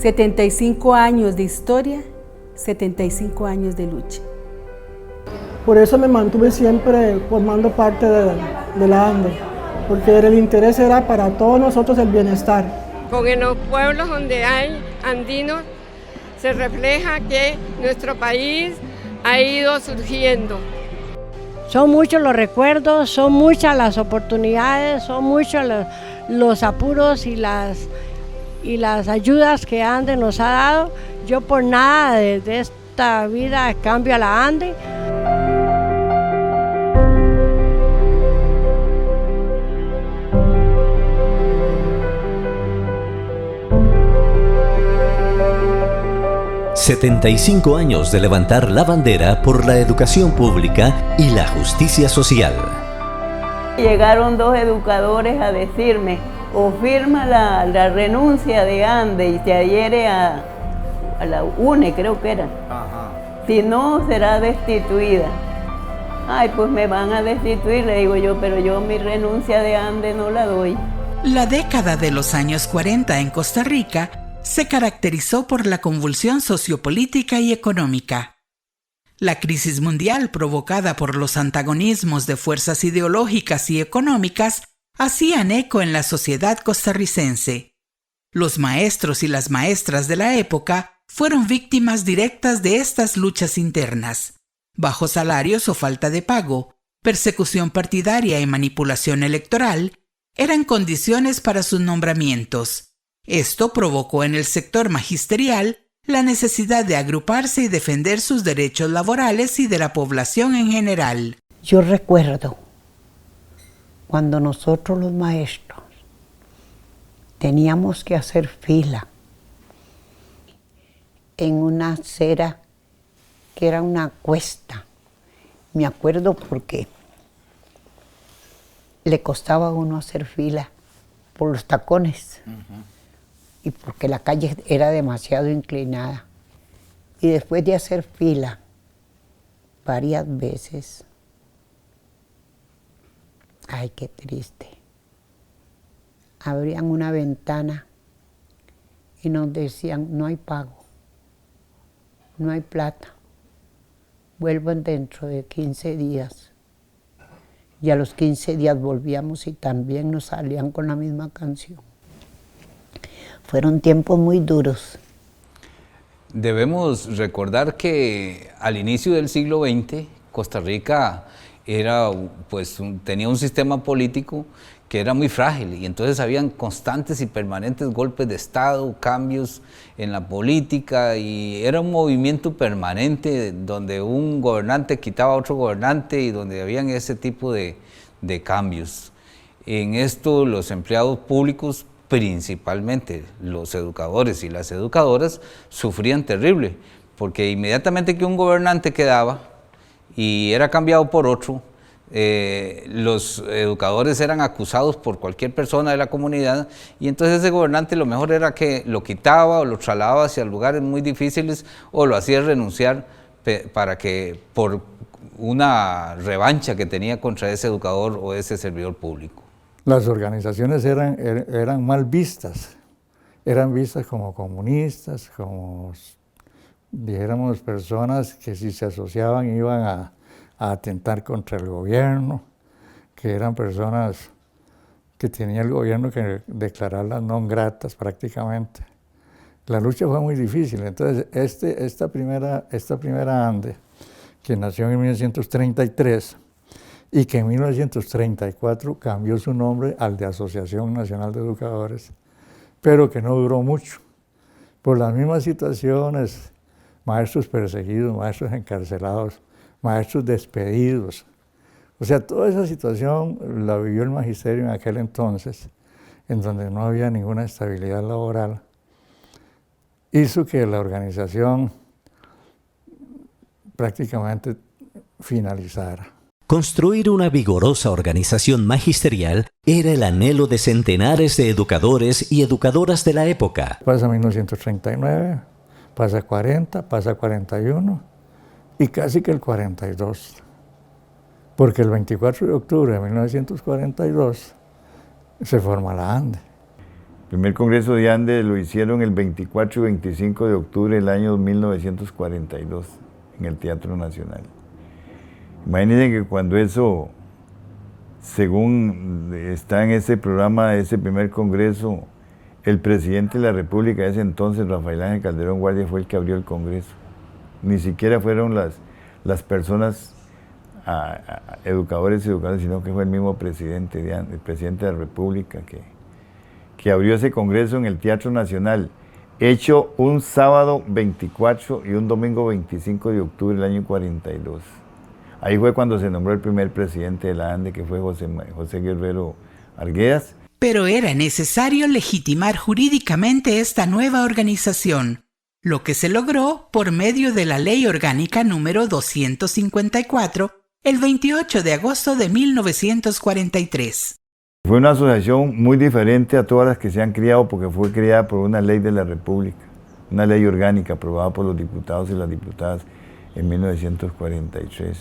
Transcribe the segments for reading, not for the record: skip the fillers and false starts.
75 años de historia, 75 años de lucha. Por eso me mantuve siempre formando parte de la ANDE, porque el interés era para todos nosotros el bienestar. Porque en los pueblos donde hay andinos se refleja que nuestro país ha ido surgiendo. Son muchos los recuerdos, son muchas las oportunidades, son muchos los apuros y las ayudas que ANDE nos ha dado. Yo por nada de esta vida cambio a la ANDE. ...75 años de levantar la bandera por la educación pública y la justicia social. Llegaron dos educadores a decirme, o firma la renuncia de ANDE y se adhiere a la UNE, creo que era. Ajá. Si no, será destituida. Ay, pues me van a destituir, le digo yo, pero yo mi renuncia de ANDE no la doy. La década de los años 40 en Costa Rica se caracterizó por la convulsión sociopolítica y económica. La crisis mundial provocada por los antagonismos de fuerzas ideológicas y económicas hacían eco en la sociedad costarricense. Los maestros y las maestras de la época fueron víctimas directas de estas luchas internas. Bajos salarios o falta de pago, persecución partidaria y manipulación electoral eran condiciones para sus nombramientos. Esto provocó en el sector magisterial la necesidad de agruparse y defender sus derechos laborales y de la población en general. Yo recuerdo cuando nosotros los maestros teníamos que hacer fila en una acera que era una cuesta. Me acuerdo porque le costaba a uno hacer fila por los tacones. Y porque la calle era demasiado inclinada. Y después de hacer fila varias veces, ay, qué triste, abrían una ventana y nos decían, no hay pago, no hay plata, vuelvan dentro de 15 días. Y a los 15 días volvíamos y también nos salían con la misma canción. Fueron tiempos muy duros. Debemos recordar que al inicio del siglo XX, Costa Rica tenía un sistema político que era muy frágil y entonces habían constantes y permanentes golpes de Estado, cambios en la política y era un movimiento permanente donde un gobernante quitaba a otro gobernante y donde habían ese tipo de cambios. En esto los empleados públicos, principalmente los educadores y las educadoras, sufrían terrible, porque inmediatamente que un gobernante quedaba y era cambiado por otro, los educadores eran acusados por cualquier persona de la comunidad y entonces ese gobernante lo mejor era que lo quitaba o lo trasladaba hacia lugares muy difíciles o lo hacía renunciar para que por una revancha que tenía contra ese educador o ese servidor público. Las organizaciones eran mal vistas, eran vistas como comunistas, como, dijéramos, personas que si se asociaban iban a atentar contra el gobierno, que eran personas que tenía el gobierno que declararlas non gratas prácticamente. La lucha fue muy difícil, entonces esta primera ANDE, que nació en 1933, y que en 1934 cambió su nombre al de Asociación Nacional de Educadores, pero que no duró mucho. Por las mismas situaciones, maestros perseguidos, maestros encarcelados, maestros despedidos. O sea, toda esa situación la vivió el magisterio en aquel entonces, en donde no había ninguna estabilidad laboral, hizo que la organización prácticamente finalizara. Construir una vigorosa organización magisterial era el anhelo de centenares de educadores y educadoras de la época. Pasa 1939, pasa 40, pasa 41 y casi que el 42. Porque el 24 de octubre de 1942 se forma la ANDE. primer congreso de ANDE lo hicieron el 24 y 25 de octubre del año 1942 en el Teatro Nacional. Imagínense que cuando eso, según está en ese programa de ese primer congreso, el presidente de la República de ese entonces, Rafael Ángel Calderón Guardia, fue el que abrió el congreso. Ni siquiera fueron las personas, educadores y educadoras, sino que fue el mismo presidente, el presidente de la República que abrió ese congreso en el Teatro Nacional, hecho un sábado 24 y un domingo 25 de octubre del año 42. Ahí fue cuando se nombró el primer presidente de la ANDE, que fue José Guerrero Arguedas. Pero era necesario legitimar jurídicamente esta nueva organización, lo que se logró por medio de la Ley Orgánica número 254, el 28 de agosto de 1943. Fue una asociación muy diferente a todas las que se han creado, porque fue creada por una ley de la República, una ley orgánica aprobada por los diputados y las diputadas en 1943.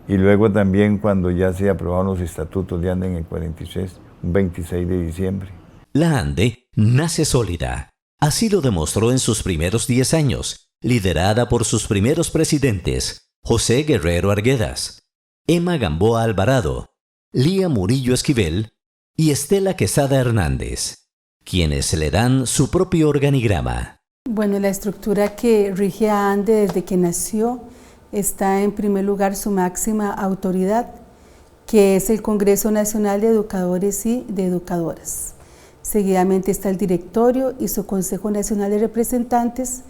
Y luego también cuando ya se aprobaron los estatutos de ANDE en el 43, un 26 de diciembre. La ANDE nace sólida. Así lo demostró en sus primeros 10 años, liderada por sus primeros presidentes, José Guerrero Arguedas, Emma Gamboa Alvarado, Lía Murillo Esquivel y Estela Quesada Hernández, quienes le dan su propio organigrama. Bueno, la estructura que rige a ANDE desde que nació está en primer lugar su máxima autoridad, que es el Congreso Nacional de Educadores y de Educadoras. Seguidamente está el directorio y su Consejo Nacional de Representantes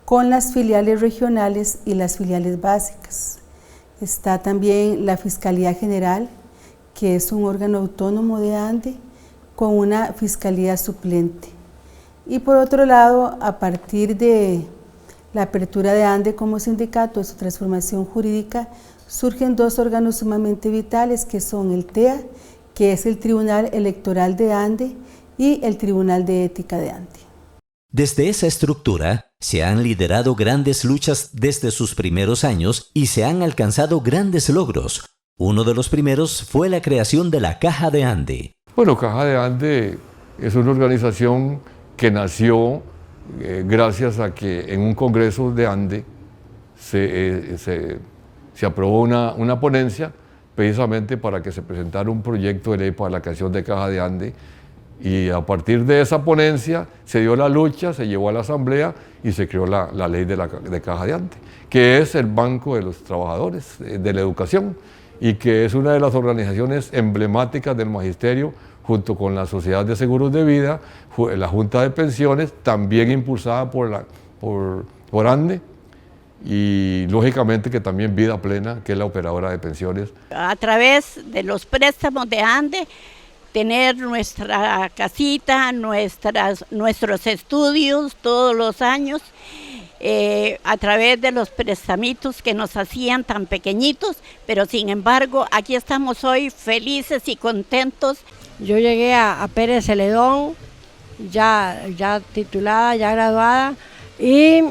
con las filiales regionales y las filiales básicas. Está también la Fiscalía General, que es un órgano autónomo de ANDE con una fiscalía suplente. Y por otro lado, a partir de la apertura de ANDE como sindicato, su transformación jurídica, surgen dos órganos sumamente vitales, que son el TEA, que es el Tribunal Electoral de ANDE, y el Tribunal de Ética de ANDE. Desde esa estructura se han liderado grandes luchas desde sus primeros años y se han alcanzado grandes logros. Uno de los primeros fue la creación de la Caja de ANDE. Bueno, Caja de ANDE es una organización que nació gracias a que en un congreso de ANDE se aprobó una ponencia precisamente para que se presentara un proyecto de ley para la creación de Caja de ANDE, y a partir de esa ponencia se dio la lucha, se llevó a la asamblea y se creó la ley de Caja de ANDE, que es el banco de los trabajadores de la educación y que es una de las organizaciones emblemáticas del magisterio, junto con la Sociedad de Seguros de Vida, la Junta de Pensiones, también impulsada por ANDE, y lógicamente que también Vida Plena, que es la operadora de pensiones. A través de los préstamos de ANDE, tener nuestra casita, nuestros estudios todos los años, a través de los prestamitos que nos hacían tan pequeñitos, pero sin embargo aquí estamos hoy felices y contentos. Yo llegué a Pérez Celedón, ya titulada, ya graduada, y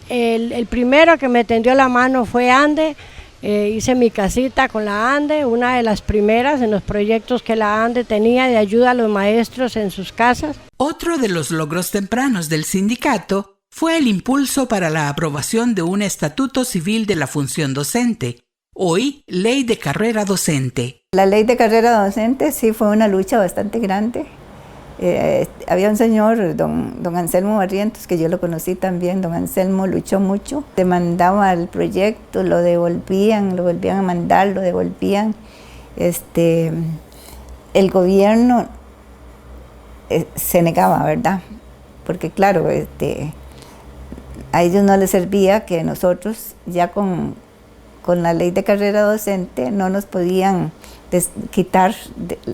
el primero que me tendió la mano fue ANDE. Hice mi casita con la ANDE, una de las primeras en los proyectos que la ANDE tenía de ayuda a los maestros en sus casas. Otro de los logros tempranos del sindicato fue el impulso para la aprobación de un estatuto civil de la función docente, hoy Ley de Carrera Docente. La Ley de Carrera Docente sí fue una lucha bastante grande. Había un señor, don Anselmo Barrientos, que yo lo conocí también. Don Anselmo luchó mucho, demandaba el proyecto, lo volvían a mandar, lo devolvían. El gobierno se negaba, ¿verdad? Porque claro, a ellos no les servía que nosotros ya con la Ley de Carrera Docente no nos podían quitar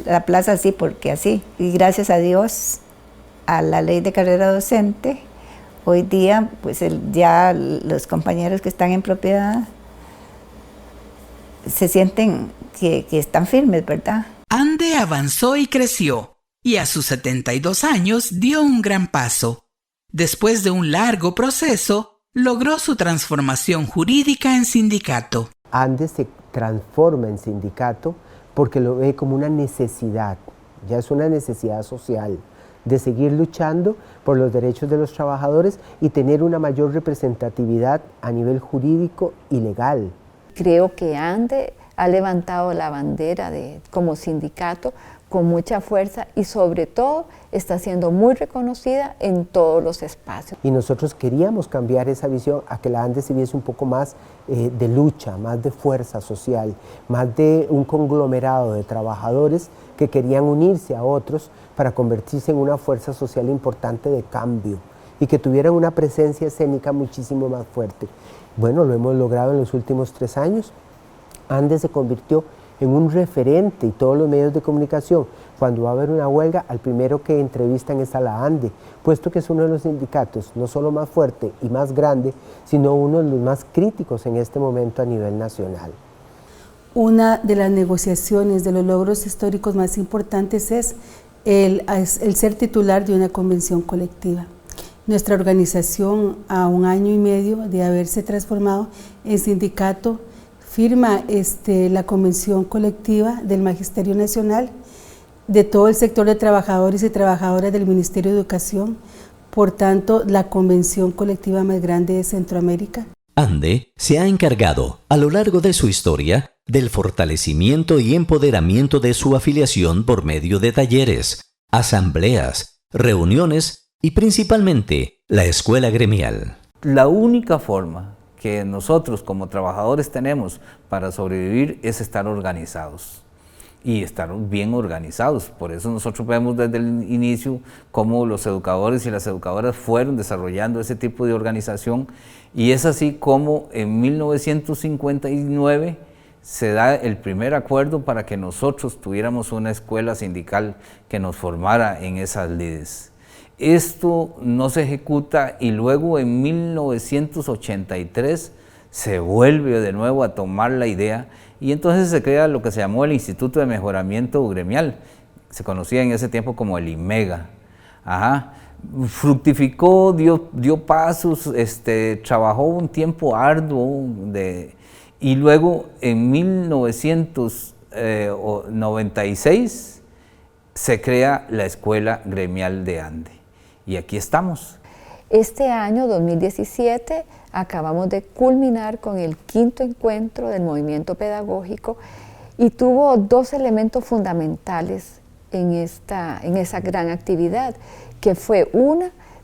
la plaza así porque así. Y gracias a Dios, a la Ley de Carrera Docente, hoy día pues ya los compañeros que están en propiedad se sienten que están firmes, ¿verdad? ANDE avanzó y creció, y a sus 72 años dio un gran paso. Después de un largo proceso, logró su transformación jurídica en sindicato. ANDE se transforma en sindicato porque lo ve como una necesidad, ya es una necesidad social, de seguir luchando por los derechos de los trabajadores y tener una mayor representatividad a nivel jurídico y legal. Creo que ANDE ha levantado la bandera como sindicato con mucha fuerza y sobre todo está siendo muy reconocida en todos los espacios. Y nosotros queríamos cambiar esa visión a que la ANDE se viese un poco más de lucha, más de fuerza social, más de un conglomerado de trabajadores que querían unirse a otros para convertirse en una fuerza social importante de cambio y que tuvieran una presencia escénica muchísimo más fuerte. Bueno, lo hemos logrado en los últimos 3 años. ANDE se convirtió en un referente y todos los medios de comunicación, cuando va a haber una huelga, al primero que entrevistan es a la ANDE, puesto que es uno de los sindicatos no solo más fuerte y más grande, sino uno de los más críticos en este momento a nivel nacional. Una de las negociaciones, de los logros históricos más importantes es el ser titular de una convención colectiva. Nuestra organización, a 1 año y medio de haberse transformado en sindicato, firma la convención colectiva del Magisterio Nacional, de todo el sector de trabajadores y trabajadoras del Ministerio de Educación, por tanto, la convención colectiva más grande de Centroamérica. ANDE se ha encargado, a lo largo de su historia, del fortalecimiento y empoderamiento de su afiliación por medio de talleres, asambleas, reuniones y principalmente la escuela gremial. La única forma que nosotros como trabajadores tenemos para sobrevivir es estar organizados y estar bien organizados. Por eso nosotros vemos desde el inicio cómo los educadores y las educadoras fueron desarrollando ese tipo de organización, y es así como en 1959 se da el primer acuerdo para que nosotros tuviéramos una escuela sindical que nos formara en esas lides. Esto no se ejecuta y luego en 1983 se vuelve de nuevo a tomar la idea y entonces se crea lo que se llamó el Instituto de Mejoramiento Gremial, se conocía en ese tiempo como el IMEGA. Fructificó, dio pasos, trabajó un tiempo arduo y luego en 1996 se crea la Escuela Gremial de ANDE. Y aquí estamos. Este año, 2017, acabamos de culminar con el 5º encuentro del movimiento pedagógico y tuvo 2 elementos fundamentales en esa gran actividad, que fue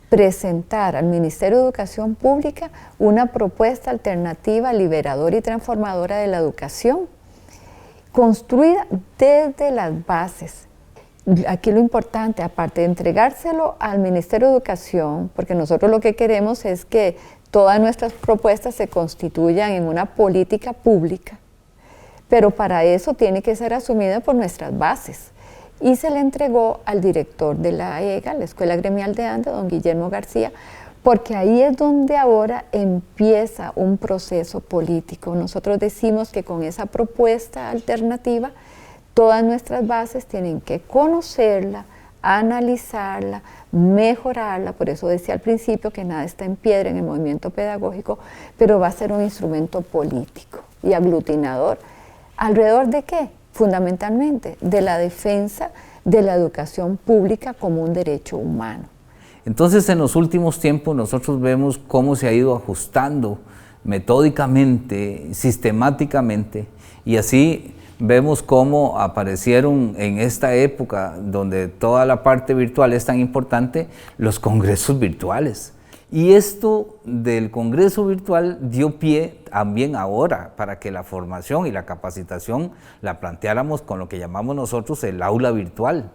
presentar al Ministerio de Educación Pública una propuesta alternativa, liberadora y transformadora de la educación, construida desde las bases. Aquí lo importante, aparte de entregárselo al Ministerio de Educación, porque nosotros lo que queremos es que todas nuestras propuestas se constituyan en una política pública, pero para eso tiene que ser asumida por nuestras bases. Y se le entregó al director de la EGA, la Escuela Gremial de ANDE, don Guillermo García, porque ahí es donde ahora empieza un proceso político. Nosotros decimos que con esa propuesta alternativa, todas nuestras bases tienen que conocerla, analizarla, mejorarla, por eso decía al principio que nada está en piedra en el movimiento pedagógico, pero va a ser un instrumento político y aglutinador. ¿Alrededor de qué? Fundamentalmente de la defensa de la educación pública como un derecho humano. Entonces, en los últimos tiempos nosotros vemos cómo se ha ido ajustando metódicamente, sistemáticamente, y así vemos cómo aparecieron en esta época donde toda la parte virtual es tan importante, los congresos virtuales. Y esto del congreso virtual dio pie también ahora para que la formación y la capacitación la planteáramos con lo que llamamos nosotros el aula virtual.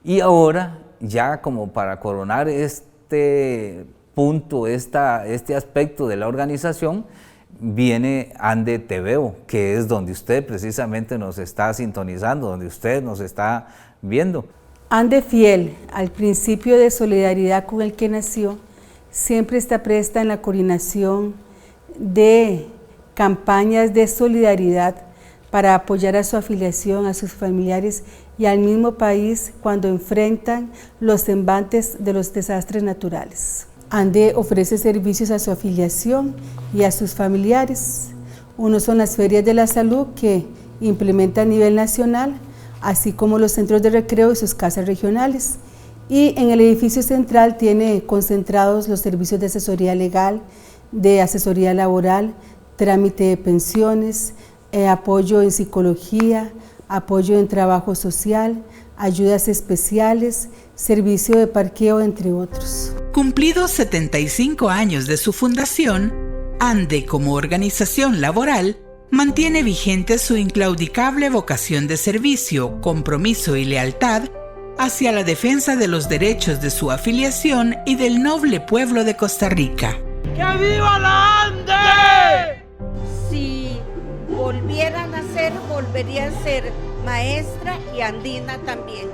Y ahora, ya como para coronar este punto, este aspecto de la organización, viene ANDE TVO, que es donde usted precisamente nos está sintonizando, donde usted nos está viendo. ANDE, fiel al principio de solidaridad con el que nació, siempre está presta en la coordinación de campañas de solidaridad para apoyar a su afiliación, a sus familiares y al mismo país cuando enfrentan los embates de los desastres naturales. ANDE ofrece servicios a su afiliación y a sus familiares. Uno son las ferias de la salud que implementa a nivel nacional, así como los centros de recreo y sus casas regionales. Y en el edificio central tiene concentrados los servicios de asesoría legal, de asesoría laboral, trámite de pensiones, apoyo en psicología, apoyo en trabajo social, ayudas especiales, servicio de parqueo, entre otros. Cumplidos 75 años de su fundación, ANDE como organización laboral mantiene vigente su inclaudicable vocación de servicio, compromiso y lealtad hacia la defensa de los derechos de su afiliación y del noble pueblo de Costa Rica. ¡Que viva la ANDE! Si volviera a nacer, volvería a ser maestra y andina también.